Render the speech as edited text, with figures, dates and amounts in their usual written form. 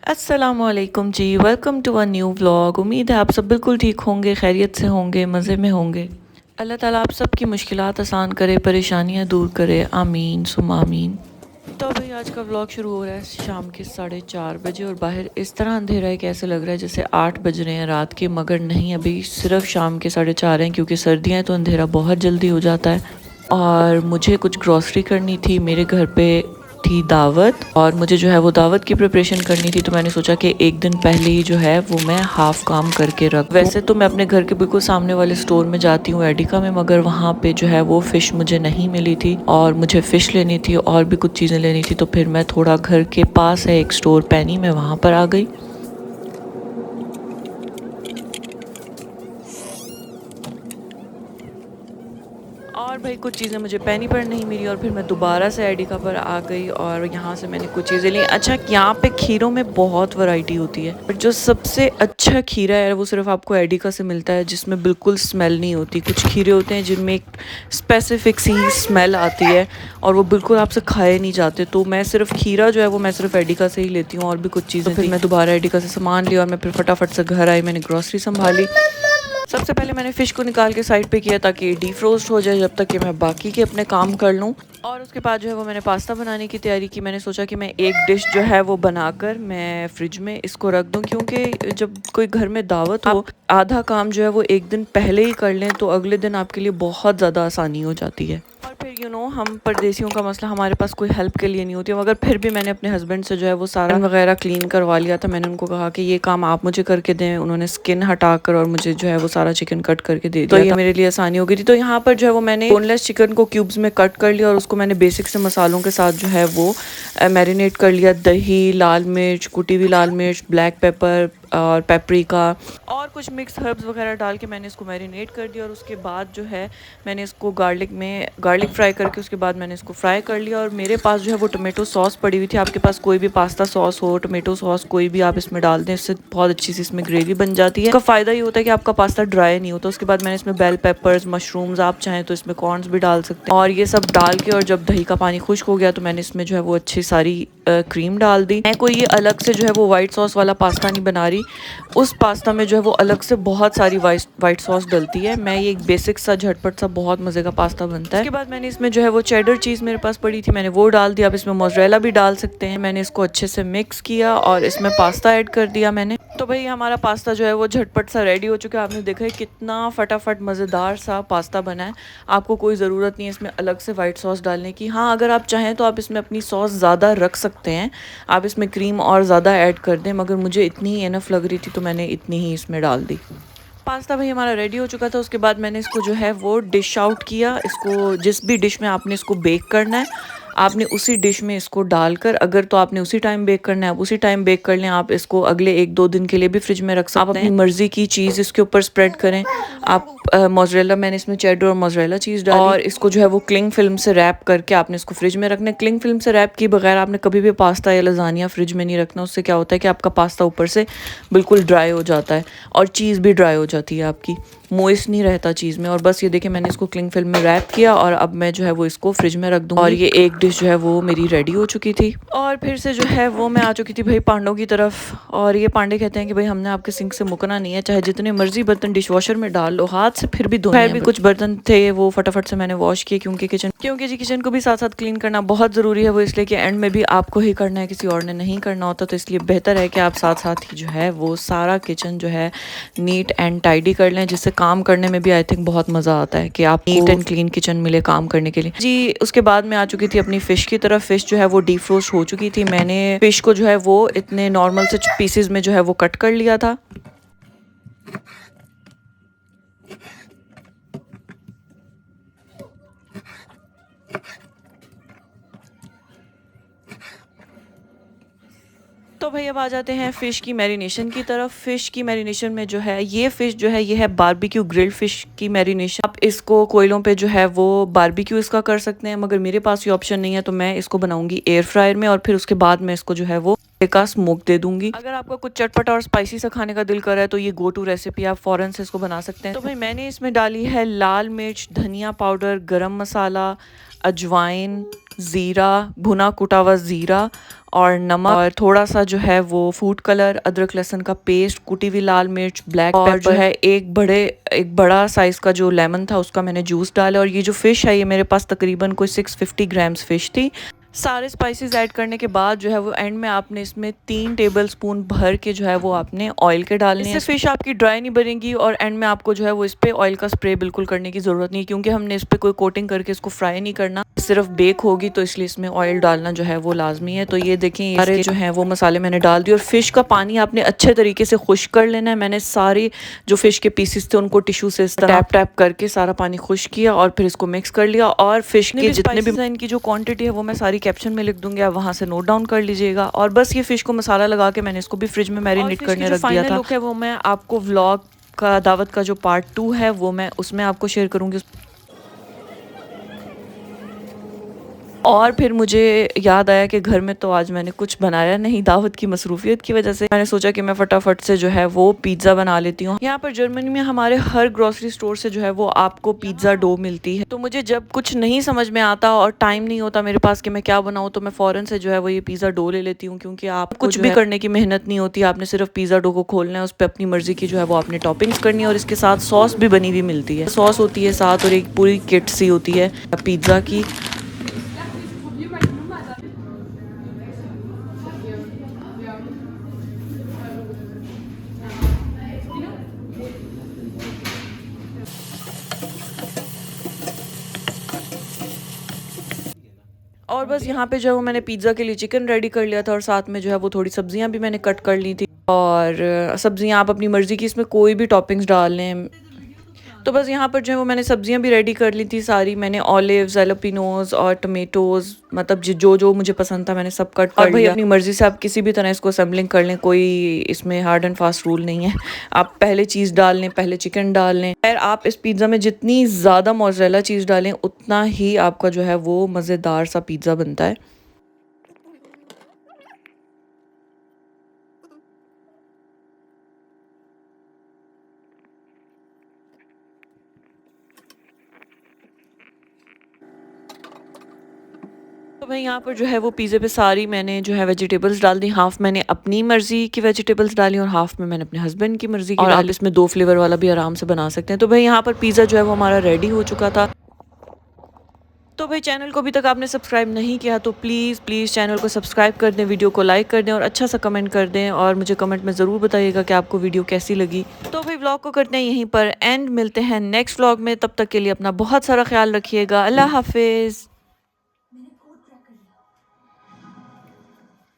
अस्सलामुअलैकुम जी, welcome to a new vlog. उम्मीद है आप सब बिल्कुल ठीक होंगे, खैरियत से होंगे, मज़े में होंगे। अल्लाह ताला आप सब की मुश्किलात आसान करे, परेशानियां दूर करे, आमीन सुम्मा आमीन। तो भाई आज का व्लॉग शुरू हो रहा है शाम के 4:30 बजे और बाहर इस तरह अंधेरा है कि ऐसे लग रहा है जैसे 8 बज रहे हैं रात के, मगर नहीं, अभी सिर्फ शाम के 4:30 हैं क्योंकि सर्दियाँ हैं तो अंधेरा बहुत जल्दी हो जाता है। और मुझे कुछ ग्रॉसरी करनी थी, मेरे घर पे थी दावत और मुझे जो है वो दावत की प्रिपरेशन करनी थी, तो मैंने सोचा कि एक दिन पहले ही जो है वो मैं हाफ़ काम करके रख दूं। वैसे तो मैं अपने घर के बिल्कुल सामने वाले स्टोर में जाती हूँ एडिका में, मगर वहाँ पे जो है वो फ़िश मुझे नहीं मिली थी और मुझे फ़िश लेनी थी और भी कुछ चीज़ें लेनी थी, तो फिर मैं थोड़ा घर के पास है एक स्टोर पैनी, मैं वहाँ पर आ गई। और भाई कुछ चीज़ें मुझे पैनी पर नहीं मिली और फिर मैं दोबारा से एडिका पर आ गई और यहाँ से मैंने कुछ चीज़ें ली। अच्छा, यहाँ पे खीरों में बहुत वैरायटी होती है, पर जो सबसे अच्छा खीरा है वो सिर्फ आपको एडिका से मिलता है, जिसमें बिल्कुल स्मेल नहीं होती। कुछ खीरे होते हैं जिनमें एक स्पेसिफिक सी स्मेल आती है और वो बिल्कुल आपसे खाए नहीं जाते। तो मैं सिर्फ खीरा जो है वो मैं सिर्फ एडिका से ही लेती हूँ और भी कुछ चीज़ें। तो फिर मैं दोबारा एडिका से सामान लिया और मैं फिर फटाफट से घर आई, मैंने ग्रॉसरी संभाली। सबसे पहले मैंने फ़िश को निकाल के साइड पे किया ताकि डीफ्रोस्ट हो जाए जब तक कि मैं बाकी के अपने काम कर लूँ। और उसके बाद जो है वो मैंने पास्ता बनाने की तैयारी की। मैंने सोचा कि मैं एक डिश जो है वो बनाकर मैं फ्रिज में इसको रख दूँ, क्योंकि जब कोई घर में दावत हो, आधा काम जो है वो एक दिन पहले ही कर लें तो अगले दिन आपके लिए बहुत ज़्यादा आसानी हो जाती है। और फिर हम परदेसियों का मसला, हमारे पास कोई हेल्प के लिए नहीं होती, मगर फिर भी मैंने अपने हस्बैंड से जो है वो सारा वगैरह क्लीन करवा लिया था। मैंने उनको कहा कि ये काम आप मुझे करके दें। उन्होंने स्किन हटाकर और मुझे जो है वो सारा चिकन कट करके दे दिया, तो ये मेरे लिए आसानी हो गई थी। तो यहाँ पर जो है वो मैंने बोनलेस चिकन को क्यूब्स में कट कर लिया और उसको मैंने बेसिक से मसालों के साथ जो है वो मैरिनेट कर लिया। दही, लाल मिर्च, कुटी हुई लाल मिर्च, ब्लैक पेपर और पेपरिका और कुछ मिक्स हर्ब्स वगैरह डाल के मैंने इसको मैरिनेट कर दिया। और उसके बाद जो है मैंने इसको गार्लिक फ्राई करके उसके बाद मैंने इसको फ्राई कर लिया। और मेरे पास जो है वो टोमेटो सॉस पड़ी हुई थी। आपके पास कोई भी पास्ता सॉस हो, टोमेटो सॉस कोई भी आप इसमें डाल दें, इससे बहुत अच्छी सी इसमें ग्रेवी बन जाती है। इसका फ़ायदा ये होता है कि आपका पास्ता ड्राई नहीं होता। उसके बाद मैंने इसमें बेल पेपर्स, मशरूम्स, आप चाहें तो इसमें कॉर्न्स भी डाल सकते हैं, और ये सब डाल के और जब दही का पानी खुश्क हो गया तो मैंने इसमें जो है वो अच्छी सारी क्रीम डाल दी। मैं कोई ये अलग से जो है वो वाइट सॉस वाला पास्ता नहीं बना रही, उस पास्ता में जो है वो अलग से बहुत सारी वाइट सॉस डलती है। मैं ये एक बेसिक सा झटपट सा बहुत मज़े का पास्ता बनता है। उसके बाद मैंने इसमें जो है वो चेडर चीज़ मेरे पास पड़ी थी, मैंने वो डाल दिया। आप इसमें मोज़रेला भी डाल सकते हैं। मैंने इसको अच्छे से मिक्स किया और इसमें पास्ता ऐड कर दिया मैंने। तो भाई हमारा पास्ता जो है वो झटपट सा रेडी हो चुका है। आपने देखा है कितना फटाफट मज़ेदार सा पास्ता बना है। आपको कोई ज़रूरत नहीं है इसमें अलग से वाइट सॉस डालने की। हाँ, अगर आप चाहें तो आप इसमें अपनी सॉस ज़्यादा रख सकते हैं, आप इसमें क्रीम और ज़्यादा ऐड कर दें, मगर मुझे इतनी ही इनफ लग रही थी तो मैंने इतनी ही इसमें डाल दी। पास्ता भाई हमारा रेडी हो चुका था। उसके बाद मैंने इसको जो है वो डिश आउट किया। इसको जिस भी डिश में आपने इसको बेक करना है, आपने उसी डिश में इसको डालकर, अगर तो आपने उसी टाइम बेक करना है आप उसी टाइम बेक कर लें। आप इसको अगले 1-2 दिन के लिए भी फ्रिज में रख सकते हैं। आप अपनी मर्ज़ी की चीज़ इसके ऊपर स्प्रेड करें। आप मोज़रेला, मैंने इसमें चेडर और मोज़रेला चीज़ डाली और इसको जो है वो क्लिंग फिल्म से रैप करके आपने इसको फ्रिज में रखना है। क्लिंग फिल्म से रैप किए बगैर आपने कभी भी पास्ता या लज़ानिया फ्रिज में नहीं रखना। उससे क्या होता है कि आपका पास्ता ऊपर से बिल्कुल ड्राई हो जाता है और चीज़ भी ड्राई हो जाती है आपकी, मोइस्ट नहीं रहता चीज़ में। और बस ये देखिए मैंने इसको क्लिंग फिल्म में रैप किया और अब मैं जो है वो इसको फ्रिज में रख दूँगी। और ये एक डिश जो है वो मेरी रेडी हो चुकी थी। और फिर से जो है वो मैं आ चुकी थी भाई पांडों की तरफ। और ये पांडे कहते हैं कि भाई हमने आपके सिंक से मुकना नहीं है, चाहे जितने मर्जी बर्तन डिश वॉशर में डाल लो, हाथ से फिर भी धोने हैं। भी कुछ बर्तन थे वो फटाफट से मैंने वॉश किए, क्योंकि जी किचन को भी साथ साथ क्लीन करना बहुत ज़रूरी है। वो इसलिए कि एंड में भी आपको ही करना है, किसी और ने नहीं करना होता। तो इसलिए बेहतर है कि आप साथ साथ ही जो है वो सारा किचन जो है नीट एंड टाइडी कर लें, जिससे काम करने में भी आई थिंक बहुत मज़ा आता है कि आप नीट एंड क्लीन किचन मिले काम करने के लिए जी। उसके बाद मैं आ चुकी थी अपनी फ़िश की तरफ। फ़िश जो है वो डीफ्रोस्ट हो चुकी थी। मैंने फ़िश को जो है वो इतने नॉर्मल से पीसेज में जो है वो कट कर लिया था। तो भाई अब आ जाते हैं फ़िश की मैरिनेशन की तरफ। फ़िश की मैरिनेशन में जो है ये फ़िश जो है ये है बारबेक्यू ग्रिल्ड फ़िश की मैरिनेशन। आप इसको कोयलों पे जो है वो बारबेक्यू इसका कर सकते हैं, मगर मेरे पास ये ऑप्शन नहीं है तो मैं इसको बनाऊंगी एयर फ्रायर में और फिर उसके बाद मैं इसको जो है वो का स्मोक दे दूंगी। अगर आपका कुछ चटपटा और स्पाइसी सा खाने का दिल कर रहा है तो ये गो टू रेसिपी, आप फ़ौरन से इसको बना सकते हैं। तो भाई मैंने इसमें डाली है लाल मिर्च, धनिया पाउडर, गरम मसाला, अजवाइन, ज़ीरा, भुना कुटा हुआ ज़ीरा और नमक और थोड़ा सा जो है वो फूड कलर, अदरक लहसुन का पेस्ट, कुटी हुई लाल मिर्च, ब्लैक पेपर और जो है एक बड़ा साइज़ का जो लेमन था उसका मैंने जूस डाला। और ये जो फ़िश है ये मेरे पास तकरीबन कोई 650 ग्राम्स फ़िश थी। सारे स्पाइसेस ऐड करने के बाद जो है वो एंड में आपने इसमें 3 टेबलस्पून भर के जो है वो आपने ऑयल के डालने हैं। इससे फ़िश आपकी ड्राई नहीं बनेगी और एंड में आपको जो है वो इस पे ऑयल का स्प्रे बिल्कुल करने की ज़रूरत नहीं, क्योंकि हमने इस पे कोई कोटिंग करके इसको फ्राई नहीं करना, सिर्फ बेक होगी, तो इसलिए इसमें ऑयल डालना जो है वो लाजमी है। तो ये देखें सारे जो है वो मसाले मैंने डाल दिए और फ़िश का पानी आपने अच्छे तरीके से खुश्क कर लेना है। मैंने सारे जो फ़िश के पीसेस थे उनको टिश्यू से इस तरह टैप टैप करके सारा पानी खुश्क किया और फिर इसको मिक्स कर लिया। और फ़िश के जितने भी इनकी जो क्वांटिटी है वो मैं सारी कैप्शन में लिख दूंगी, आप वहाँ से नोट डाउन कर लीजिएगा। और बस ये फ़िश को मसाला लगा के मैंने इसको भी फ्रिज में मैरिनेट करने रख दिया था। लुक है वो मैं आपको व्लॉग का दावत का जो पार्ट 2 है वो मैं उसमें आपको शेयर करूँगी। और फिर मुझे याद आया कि घर में तो आज मैंने कुछ बनाया नहीं, दावत की मसरूफियत की वजह से मैंने सोचा कि मैं फटाफट से जो है वो पिज़्ज़ा बना लेती हूँ। यहाँ पर जर्मनी में हमारे हर ग्रोसरी स्टोर से जो है वो आपको पिज़्ज़ा डो मिलती है। तो मुझे जब कुछ नहीं समझ में आता और टाइम नहीं होता मेरे पास कि मैं क्या बनाऊँ, तो मैं फ़ौरन से जो है वो ये पिज़्ज़ा डो ले लेती हूँ, क्योंकि आप कुछ भी करने की मेहनत नहीं होती, आपने सिर्फ पिज़्ज़ा डो को खोलना है, उस पर अपनी मर्जी की जो है वो आपने टॉपिंग्स करनी है और इसके साथ सॉस भी बनी हुई मिलती है। सॉस होती है साथ और एक पूरी किट सी होती है पिज़्ज़ा की। और बस यहाँ पे जो है वो मैंने पिज़्ज़ा के लिए चिकन रेडी कर लिया था और साथ में जो है वो थोड़ी सब्जियां भी मैंने कट कर ली थी। और सब्जियां आप अपनी मर्ज़ी की इसमें कोई भी टॉपिंग्स डाल लें। तो बस यहाँ पर जो है वो मैंने सब्जियां भी रेडी कर ली थी सारी। मैंने ऑलिव्स, जैलोपिनोज और टमेटोज़, मतलब जो जो मुझे पसंद था मैंने सब कट कर लिया। और भाई अपनी मर्ज़ी से आप किसी भी तरह इसको असेंबलिंग कर लें, कोई इसमें हार्ड एंड फास्ट रूल नहीं है। आप पहले चीज़ डाल लें, पहले चिकन डाल लें। खैर आप इस पिज़्ज़ा में जितनी ज़्यादा मोज़रेला चीज़ डालें उतना ही आपका जो है वो मज़ेदार सा पिज़्ज़ा बनता है। तो भाई यहाँ पर जो है वो पिज़्ज़े पे सारी मैंने जो है वेजिटेबल्स डाल दी। हाफ़ मैंने अपनी मर्ज़ी की वेजिटेबल्स डाली और हाफ़ में मैंने अपने हस्बैंड की मर्ज़ी की। और आप इसमें 2 फ्लेवर वाला भी आराम से बना सकते हैं। तो भाई यहाँ पर पिज़्ज़ा जो है वो हमारा रेडी हो चुका था। तो भाई चैनल को अभी तक आपने सब्सक्राइब नहीं किया तो प्लीज़ प्लीज़ चैनल को सब्सक्राइब कर दें, वीडियो को लाइक कर दें और अच्छा सा कमेंट कर दें और मुझे कमेंट में ज़रूर बताइएगा कि आपको वीडियो कैसी लगी। तो भाई व्लॉग को करते हैं यहीं पर एंड, मिलते हैं नेक्स्ट व्लॉग में। तब तक के लिए अपना बहुत सारा ख्याल रखिएगा। अल्लाह हाफिज़।